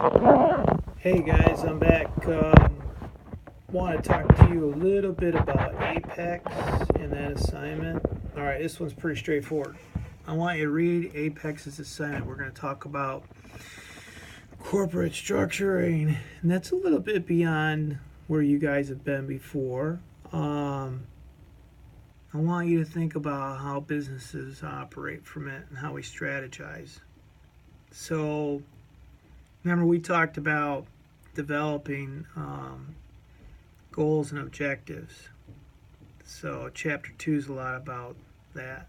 Hey guys, I'm back. Want to talk to you a little bit about Apex and that assignment. All right, this one's pretty straightforward. I want you to read Apex's assignment. We're going to talk about corporate structuring, and that's a little bit beyond where you guys have been before. I want you to think about how businesses operate from it and how we strategize. So, remember, we talked about developing goals and objectives. So, chapter 2 is a lot about that.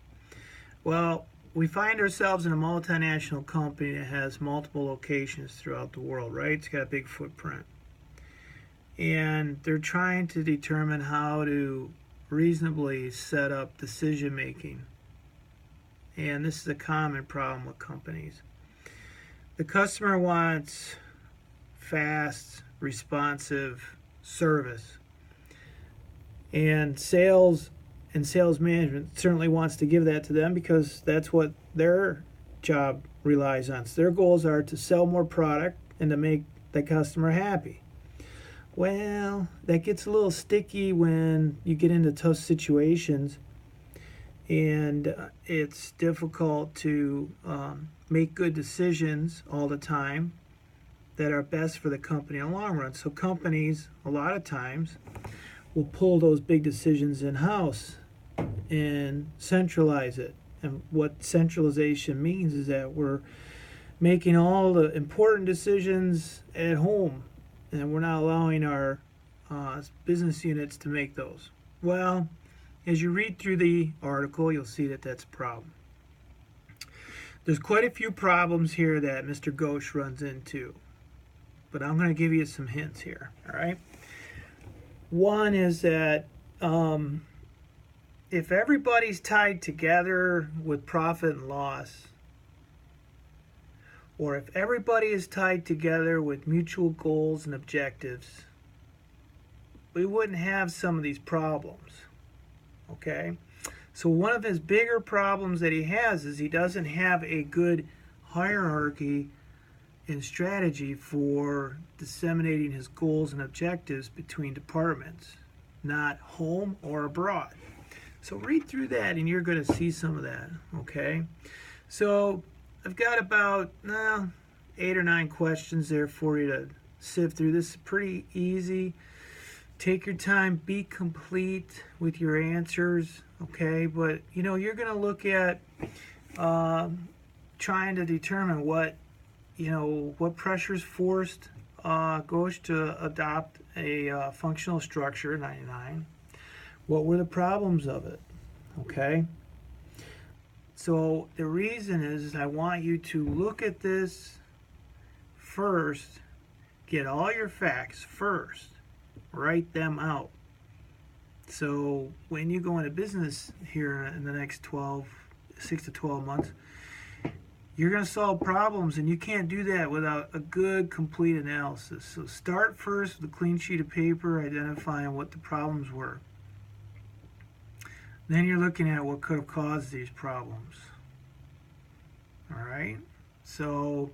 Well, we find ourselves in a multinational company that has multiple locations throughout the world, right? It's got a big footprint. And they're trying to determine how to reasonably set up decision making. And this is a common problem with companies. The customer wants fast, responsive service. And sales management certainly wants to give that to them because that's what their job relies on. So their goals are to sell more product and to make the customer happy. Well, that gets a little sticky when you get into tough situations, and it's difficult to make good decisions all the time that are best for the company in the long run. So companies, a lot of times, will pull those big decisions in-house and centralize it. And what centralization means is that we're making all the important decisions at home, and we're not allowing our business units to make those. Well, as you read through the article, you'll see that that's a problem. There's quite a few problems here that Mr. Ghosh runs into, but I'm going to give you some hints here, all right? One is that if everybody's tied together with profit and loss, or if everybody is tied together with mutual goals and objectives, we wouldn't have some of these problems, okay? So one of his bigger problems that he has is he doesn't have a good hierarchy and strategy for disseminating his goals and objectives between departments, not home or abroad. So read through that and you're going to see some of that, okay? So I've got about 8 or 9 questions there for you to sift through. This is pretty easy. Take your time, be complete with your answers, okay? But, you're going to look at trying to determine what pressures forced Ghosh to adopt a functional structure, 99. What were the problems of it, okay? So the reason is I want you to look at this first, get all your facts first, write them out. So when you go into business here in the next 6 to 12 months, you're going to solve problems, and you can't do that without a good, complete analysis. So start first with a clean sheet of paper, identifying what the problems were. Then you're looking at what could have caused these problems. All right? So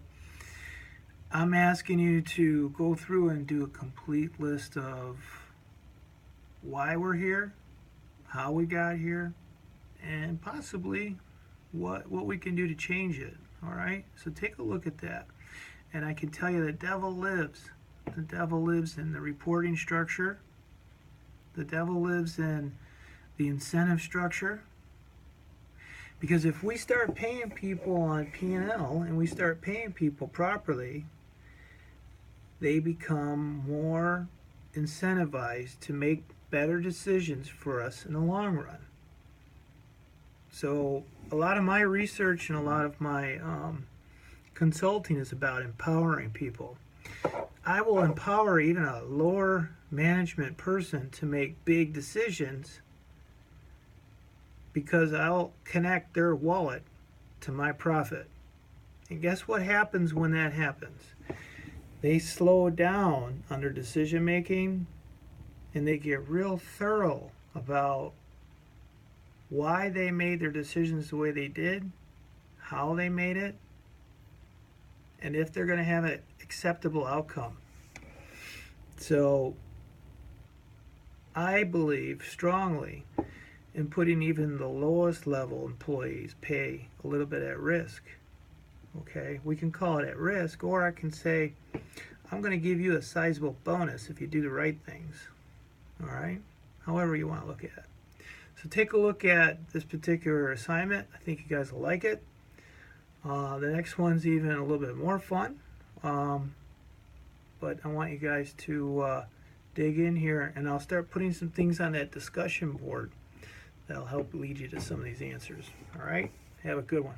I'm asking you to go through and do a complete list of why we're here, how we got here, and possibly what we can do to change it. All right? So take a look at that. And I can tell you the devil lives. The devil lives in the reporting structure. The devil lives in the incentive structure. Because if we start paying people on P&L and we start paying people properly, they become more incentivized to make better decisions for us in the long run. So a lot of my research and a lot of my consulting is about empowering people. I will empower even a lower management person to make big decisions because I'll connect their wallet to my profit. And guess what happens when that happens? They slow down under decision making, and they get real thorough about why they made their decisions the way they did, how they made it, and if they're going to have an acceptable outcome. So I believe strongly in putting even the lowest level employees' pay a little bit at risk. Okay, we can call it at risk, or I can say, I'm going to give you a sizable bonus if you do the right things. All right, however you want to look at it. So take a look at this particular assignment. I think you guys will like it. The next one's even a little bit more fun, but I want you guys to dig in here, and I'll start putting some things on that discussion board that'll help lead you to some of these answers. All right, have a good one.